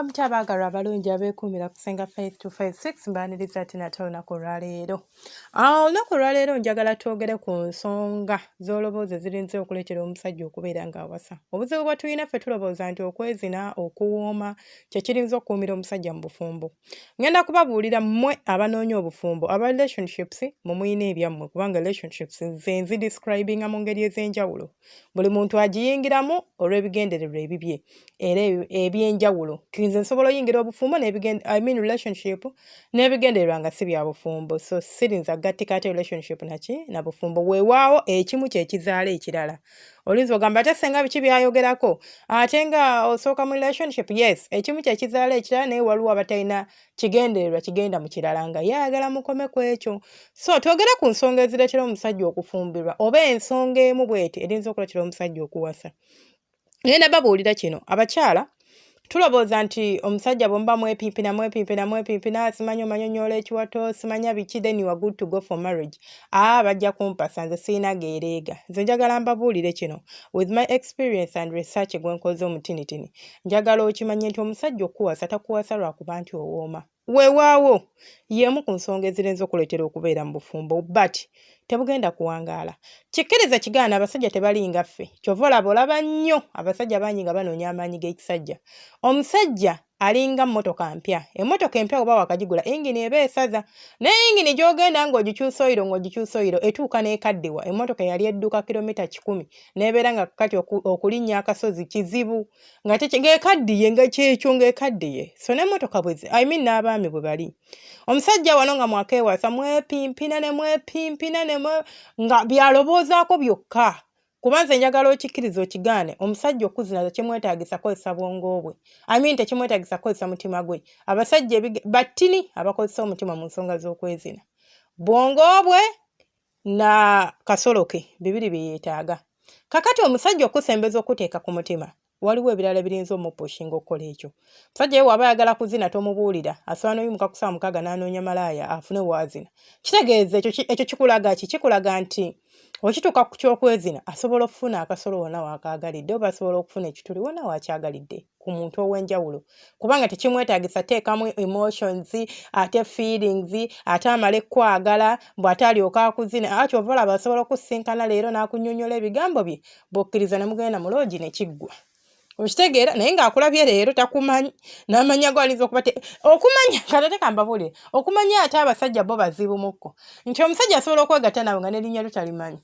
Muramba mutabagalwa abalungi abeekuumira kusenga 5256 mbaaniriza ati nate olunaku olwaleero. Olunaku olwaleero njagala twogere ku nsonga z'oloboozi ezirinza okuleetera omusajja okubeera ng'awasa. Obuzibu bwe tulina ffe tulowooza nti okwezina, okuwooma kye kirinza okukuumira omusajja mu bufumbo. Ngenda kubabuulira mmwe abanoonya obufumbo aba relationships mwe muyina ebyammwe kubanga relationships nze nzidescribinga mu ngeri ez'enjawulo. Buli muntu agiyingiramu olw'ebigendererwa ebibye era ebyenjawulo. Nze nsobola oyingira obufumbo relationship n'ebigendererwa nga si bya bufumbo. So sirinza gattika ate relationship na bufumbo. Weewaawo ekimu kye kizaala ekirala. Olinza ogamba ate senga biki byayogerako ate nga osooka mu relationship, yes, ekimu kye kizaala ekirala naye waliwo abatalina kigendererwa kigenda mu kirala nga yaagala mukome ku ekyo. So twogere ku nsonga ezireetera omusajja okufumbirwa oba ensonga emu bw'eti erinza okuleetera omusajja okuwasa. Ngenda babuulira kino abakyala tulowooza nti omusajja bw'omuba mwepimpina simanyi omanyonyola ekiwato simanya biki then you are good to go for marriage. Bajja kumpasa nze sirina geereega. Nze njagala mbabuulire kino with my experience and research gwe nkoze omutinitini. Njagala okimanye nti omusajja okuwasa takuwasa lwakuba nti owooma. Weewaawo y'emu ku nsonga ezirinza okuleetera okubeera mu bufumbo but tebugenda kuwangaala. Kikkiriza kigaana abasajja tebalinga ffe. Kyova olaba nnyo abasajja bangi nga banoonya amaanyi g'ekisajja. Omusajja alinga mmotoka mpya. Emmotoka empya oba wakagigula engine eba esaza. Naye engine gy'ogenda ng'ogikyusa oyiro etuuka n'ekaddiwa. Emmotoka yali edduka kilomita 10 n'ebeera nga kati okulinnya akasozi kizibu nga ng'ekaddiye nga kyekyo ng'ekaddiye. So n'emmotoka n'abaami bwe bali. Omusajja wano nga mwakeewasa mwepimpina nga byaloboozaako byokka. Kuba nze njagala okikkiriza okigaane omusajja okuzina tekimwetaagisa kozesa bwongo bwe. Tekimwetaagisa kozesa mutima gwe. Abasajja battini abakozesa omutima mu nsonga z'okwezina. Bwongo bwe na kasolo ke bibiri bye yeetaaga. Kakati omusajja okusembeza okuteeka ku mutima waliwo ebirala ebirinza omupushinga okukola ekyo. Omusajja ye waba ayagala kuzina tomubuulira asobola n'oyimuka ku ssaawa mukaaga n'anoonya malaaya afune wazina. Kitegeeza ekyo kikulaga ki? Kikulaga nti okituuka ku ky'okwezina asobola okufuna akasolo wonna waakaagalidde oba asobola okufuna ekituli wonna waakyagalidde ku muntu ow'enjawulo. Kubanga tekimwetaagisa teekamu emotions ate feelings ate amale kwagala bw'ate alyoka akuzina. Kyova olaba asobola okusinkana leero n'akunnyonnyola ebigambo bye bw'okkiriza ne mugenda mu loogi ne kiggwa. Okitegeera naye ng'akulabye leero takumanyi n'amanya gw'alinza okuba okumanya katate kambabuulire okumanya ate abasajja bo bazibu mukko nti omusajja asobola okwegatta nawe nga n'erinnya lutalimanyi.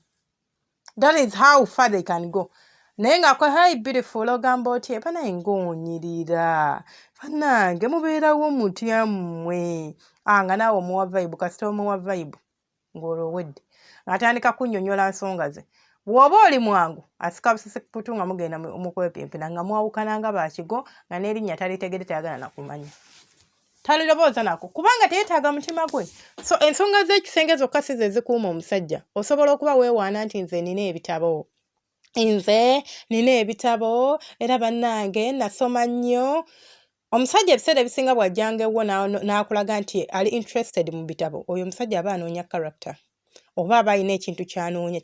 That is how far they can go. Naye ng'akola hey beautiful ogamba oti eba naye ng'onyirira bannange mubeerawo mutya mmwe nga naawe omuwa vibe kasita omuwa vibe ng'olowedde ng'atandika kunnyonnyola nsonga ze. Bw'oba oli mwangu asika busisi kuputu nga mugenda mu kwepimpina nga mwawukana nga baakigo nga n'erinnya talitegedde tayagala na kumanya. Talirobooza nako kubanga teyeetaaga mutima gwe. So ensonga z'ekisenge zokka si ze zikuuma omusajja. Osobola okuba weewaana nti nze nina ebitabo era bannange nasoma nnyo. Omusajja ebiseera ebisinga bw'ajjanga ewwo n'akulaga nti ali interested mu bitabo. Oyo omusajja aba anoonya character. Oba aba alina ekintu ky'anoonya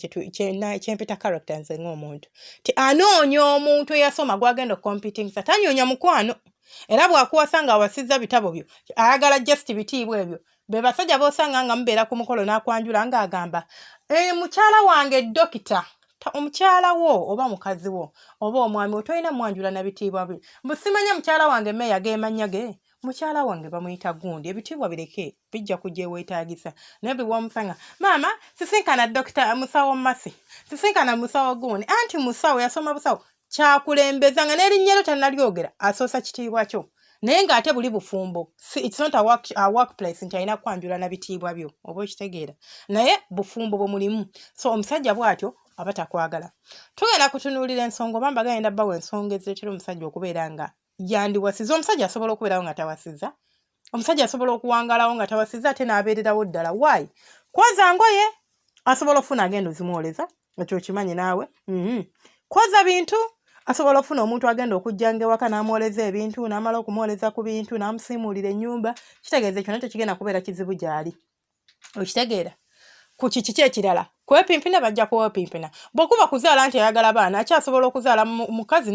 kyempita character nze ng'omuntu. Anoonya omuntu eyasoma gw'agenda ocompeting sa tanyoonya mukwano. Era bw'akuwasa ng'awasizza bitabo byo ayagala just bitiibwa ebyo. Be basajja b'osanga nga mubeera ku mukolo n'akwanjula ng'agamba mukyala wange dokita. Omukyala wo oba mukazi wo oba omwami otolina mwanjula na bitiibwa bye. Busimanya mukyala wange meya geemanya ge. Mukyala wange bamuyita gundi ebitiibwa bireke bijja kujja eweetaagisa. Naye biwamusanga maama sisinkana dokita musawo Masi sisinkana musawo gundi anti musawo yasoma busawo kyakulembeza nga n'erinnya lyo tannalyogera asoosa kitiibwa kyo. Naye ng'ate buli bufumbo it's not a workplace nti alina kwanjula na bitiibwa byo oba okitegeera. Naye bufumbo bwe mulimu. So omusajja bw'atyo aba takwagala. Tugenda kutunuulira ensonga oba mbaga yenda bbawo ensonga ezireetera omusajja okubeera nga yandiwasiza. Omusajja asobola okubeerawo nga tawasiza. Omusajja asobola okuwangalawo nga tawasiza ate n'abeererawo ddala. Why? Kwoza ngoye asobola okufuna agenda ozimwoleza ekyo kimanyi naawe. Kwoza bintu asobola okufuna omuntu agenda okujjanga ewaka n'amwoleza ebintu n'amala okumwoleza ku bintu n'amusiimuulira ennyumba. Kitegeeza ekyo nakyo kigenda kubeera kizibu gy'ali. Okitegeera. ku kiki ekirala kwepimpina bajja kwepimpina bw'okuba kuzaala nti ayagala baana akyasobola okuzaala mukazi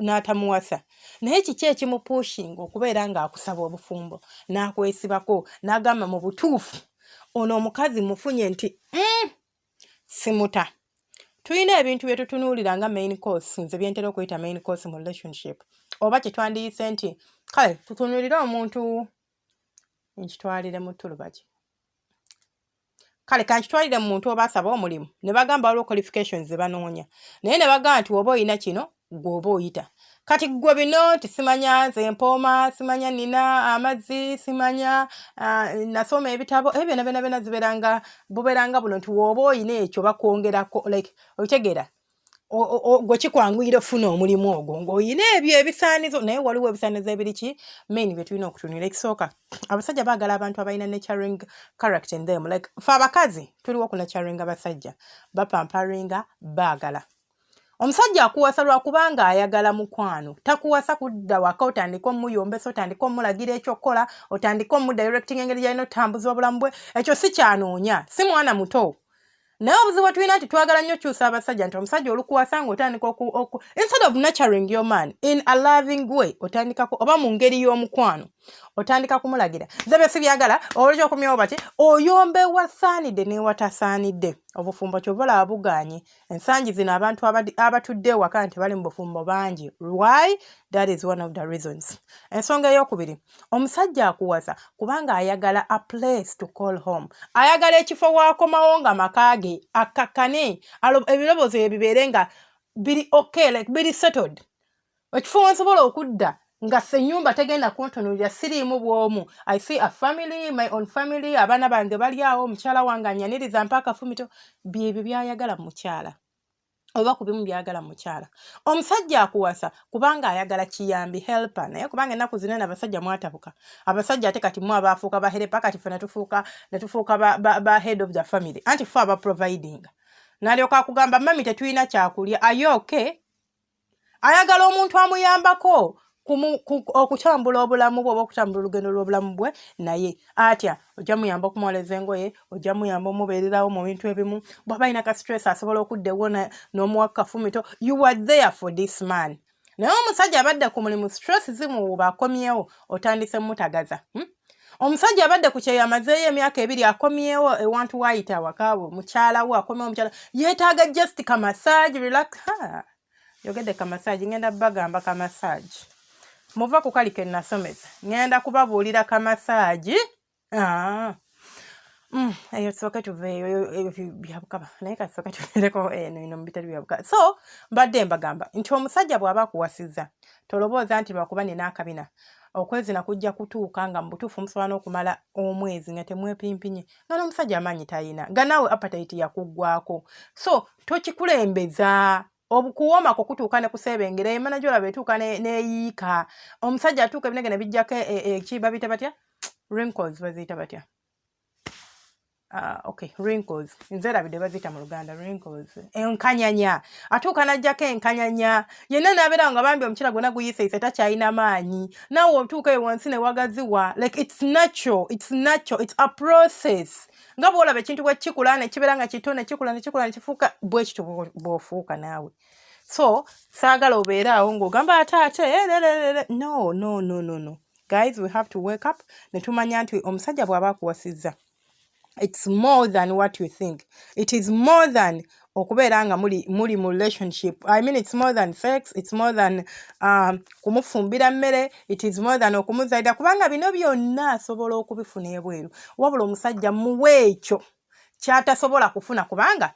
n'atamuwasa naye kiki ekimupushinga okubeera ng'akusaba obufumbo n'akwesibako n'agamba mu butuufu ono omukazi mufunye nti simuta. Tulina ebintu bye tutunuulira nga main course nze bye ntera okuyita main course mu relationship oba kye twandiyise nti kale tutunuulire omuntu nkitwalire mu tulubaki kale kankitwalire mu muntu oba asaba omulimu ne bagamba waliwo qualifications ze banoonya naye ne bagamba nti oba oyina kino gw'oba oyita kati gwe bino tisimanya nze mpooma simanya nina amazzi simanya nasoma ebitabo ebyo byonna ziberanga buberanga buno nti woba oyina ekyo bakwongerako like otegeera gwe kikwanguyira ofuna omulimu ogwo ng'oyina ebyo ebisaanizo naye waliwo ebisaanizo ebiriki main bye tulina okutunira ekisooka abasajja baagala abantu abalina nurturing character in them like fe abakazi tuliwo ku nurturing abasajja bapamparinga baagala omusajja akuwasa lwakubanga ayagala mukwano takuwasa kudda waka otandika omuyombesa otandika omulagira ekyokukola otandika omudirecting engeri gyalina otambuza obulamu bwe ekyo si kyanoonya si mwana muto naye obuzibu tulina nti twagala nnyo kyusa abasajja nti omusajja olukuwasa ng'otandika instead of nurturing your man in a loving way otandikako oba mu ngeri y'omukwano otandika kumulagira nze bye sibyagala olwekyo okumyawo bati oyombe wasaanidde n'ewatasaanidde obufumbo ky'obalaba buganye ensangi zino abantu abatudde ewaka nti bali mu bufumbo bangi why that is one of the reasons ensonga ey'okubiri omusajja akuwasa kubanga ayagala a place to call home ayagala ekifo waakomawo nga makage akakkane ebirowoozo bye bibeere nga biri okay like biri settled ekifo wansobola okudda nga senyumba tegenda kuntunuulira siriimu bw'omu I see a family my own family abaana bange bali awo omukyala wange anyaniriza mpa akafumito byebyo byayagala mukyala oba ku bimu byagala mukyala omusajja akuwasa kubanga ayagala kiyambi helper naye kubanga ennaku zino abasajja mwatabuka abasajja ate kati mwe abaafuuka baherepa kati ffe netufuuka ba head of the family anti ffe aba providing n'alyoka akugamba mami tetulina kyakulya aye okay ayagala omuntu amuyambako okutambula obulamu bwe oba okutambula olugendo lw'obulamu bwe naye atya ojja muyamba okumwoleza engoye ojja muyamba omubeererawo mu bintu ebimu bw'aba alina ka stress asobola okudda ewo n'omuwa kafumito you are there for this man naye omusajja abadde ku mulimu stress zimuwuba akomyewo otandise mutagaza omusajja abadde ku kyeyo amazeeyo emyaka 2 akomyewo ewantu waayita awakaabwe mukyalawo akomyewo mukyala yeetaaga just kamassage relax yogedde kamassage ngenda bagamba kamassage muva ku kali ke nasomeza ngenda kubabuulira kamassage eyo soka tuveeyo byabukaba naye kasooka tuveereko eno mu bitali byabukaba so mbadde mbagamba nti omusajja bw'aba akuwasizza tolobooza nti lwakuba nina akabina okwezina kujja kutuuka nga mu butuufu musobola n'okumala omwezi nga temwepimpinye nga n'omusajja amaanyi tayina nga naawe appetite yakuggwako so tokikulembeza obukuwoma kutuuka ne kuseebengera emana gy'olaba etuuka neeyiika omusajja atuuka ebinege ne bijjako ekiba bita batya wrinkles baziyita batya okay wrinkles nze erabidde baziyita mu Luganda wrinkles enkanyanya atuuka n'ajjako enkanyanya yenna n'abeerawo nga bambi omukira gwonna guyiseeyise takyalina maanyi naawe otuuka eyo wansi ne wagaziwa like it's natural it's a process nga bw'olaba ekintu bwe kikula ne kibeera nga kito ne kikula ne kifuuka bwe kityo bw'ofuuka naawe so saagala obeere awo ng'ogamba ate no guys we have to wake up ne tumanya nti omusajja bw'aba akuwasizza it's more than what you think it is more than okubeera nga muli mu relationship I mean it's more than sex it's more than kumufumbira mmere it is more than okumuzaida kubanga bino byonna asobola okubifuna ebweru wabula omusajja muwe ekyo kyatasobola kufuna kubanga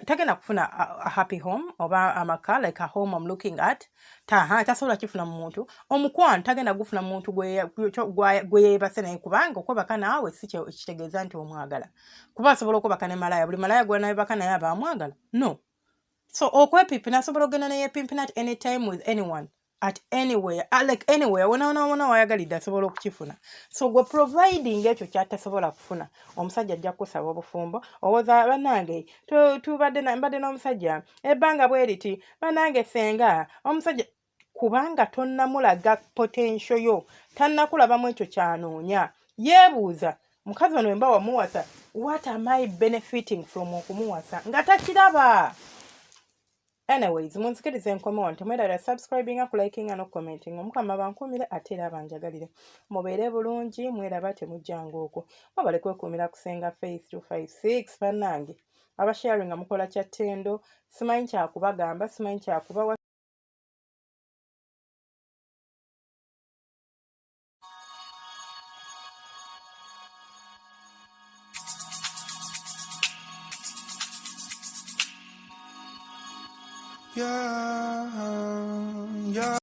tagenda kufuna a happy home oba amaka like a home I'm looking at tasobola kifuna mu muntu omukwano tagenda gufuna mu muntu gwe yeebase naye kubanga okwebaka naawe si kitegeeza nti omwagala kuba asobola okwebaka ne malaya buli malaya gwe nayeebaka naye aba amwagala no so okwepimpina asobola ogenda neyeepimpina at any time with anyone at anywhere like anywhere wona wayagalidde asobola okukifuna so gwe providing ekyo kyatasobola kufuna omusajja ajja kusaba obufumbo owooza bannange mbadde n'omusajja ebbanga bwe riti bannange senga omusajja kubanga tonnamulaga potential yo tannakulabamu ekyo kyanoonya yeebuuza mukazi ono wemba wamuwasa, what am I benefiting from okumuwasa nga takiraba? Anyways, munsikirize nkomewo ntemwerala subscribing, kulikinga n'okucommenting. Omukama bankuumire ate era banjagalire. Mubeere bulungi, mweraba temujjanga okwo. Mwebale kwekuumira kusenga Faith 256 bannange. Abasharing nga mukola kya ttendo, simanyi kyakubagamba, simanyi kyakubawa. Yeah, yeah.